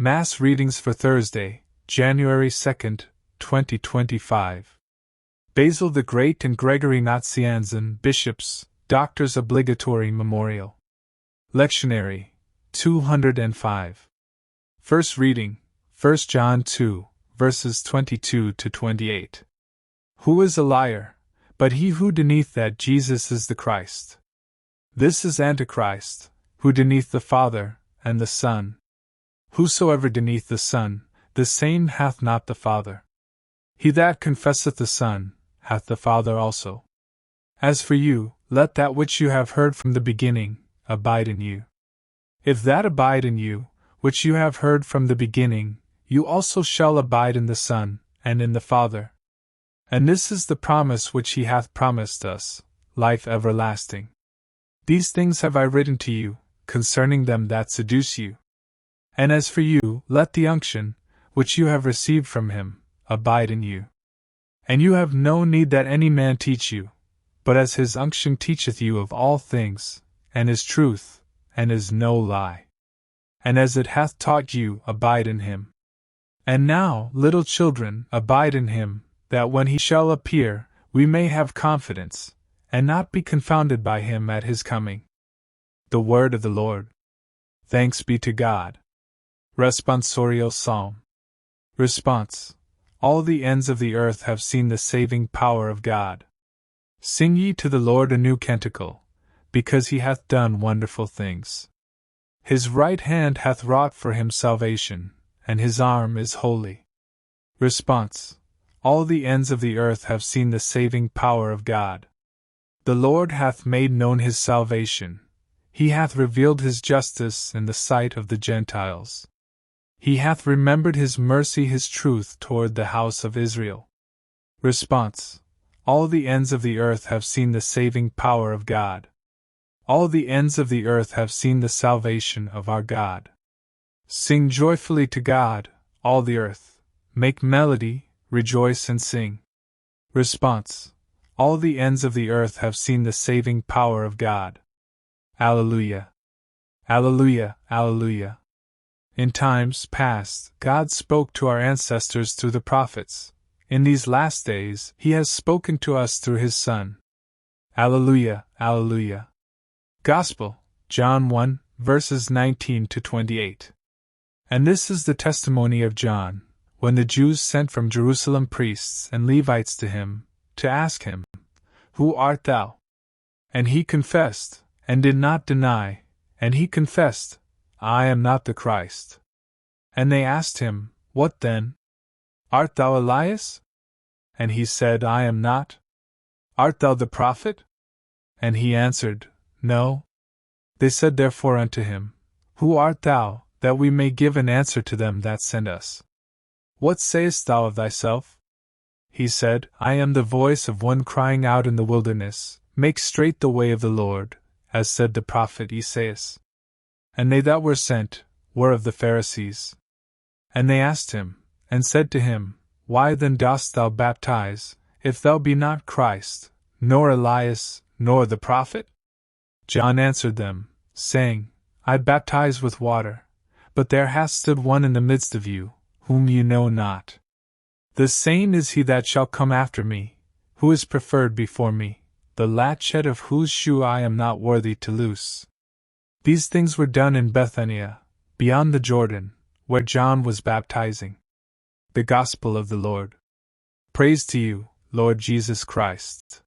Mass readings for Thursday, January 2nd, 2025. Basil the Great and Gregory Nazianzen, Bishops, Doctors Obligatory Memorial. Lectionary 205. First reading, 1 John 2, verses 22 to 28. Who is a liar, but he who denieth that Jesus is the Christ? This is Antichrist, who denieth the Father and the Son. Whosoever denieth the Son, the same hath not the Father. He that confesseth the Son, hath the Father also. As for you, let that which you have heard from the beginning abide in you. If that abide in you, which you have heard from the beginning, you also shall abide in the Son, and in the Father. And this is the promise which he hath promised us, life everlasting. These things have I written to you, concerning them that seduce you. And as for you, let the unction, which you have received from him, abide in you. And you have no need that any man teach you, but as his unction teacheth you of all things, and is truth, and is no lie. And as it hath taught you, abide in him. And now, little children, abide in him, that when he shall appear, we may have confidence, and not be confounded by him at his coming. The word of the Lord. Thanks be to God. Responsorial Psalm. Response. All the ends of the earth have seen the saving power of God. Sing ye to the Lord a new canticle, because he hath done wonderful things. His right hand hath wrought for him salvation, and his arm is holy. Response. All the ends of the earth have seen the saving power of God. The Lord hath made known his salvation. He hath revealed his justice in the sight of the Gentiles. He hath remembered his mercy, his truth toward the house of Israel. Response. All the ends of the earth have seen the saving power of God. All the ends of the earth have seen the salvation of our God. Sing joyfully to God, all the earth. Make melody, rejoice and sing. Response. All the ends of the earth have seen the saving power of God. Alleluia. Alleluia, alleluia. In times past, God spoke to our ancestors through the prophets. In these last days, he has spoken to us through his Son. Alleluia, alleluia. Gospel, John 1, verses 19 to 28. And this is the testimony of John, when the Jews sent from Jerusalem priests and Levites to him, to ask him, Who art thou? And he confessed, and did not deny, and he confessed, I am not the Christ. And they asked him, What then? Art thou Elias? And he said, I am not. Art thou the prophet? And he answered, No. They said therefore unto him, Who art thou, that we may give an answer to them that send us? What sayest thou of thyself? He said, I am the voice of one crying out in the wilderness, Make straight the way of the Lord, as said the prophet Esaias. And they that were sent were of the Pharisees. And they asked him, and said to him, Why then dost thou baptize, if thou be not Christ, nor Elias, nor the prophet? John answered them, saying, I baptize with water, but there hath stood one in the midst of you, whom you know not. The same is he that shall come after me, who is preferred before me, the latchet of whose shoe I am not worthy to loose. These things were done in Bethania, beyond the Jordan, where John was baptizing. The Gospel of the Lord. Praise to you, Lord Jesus Christ.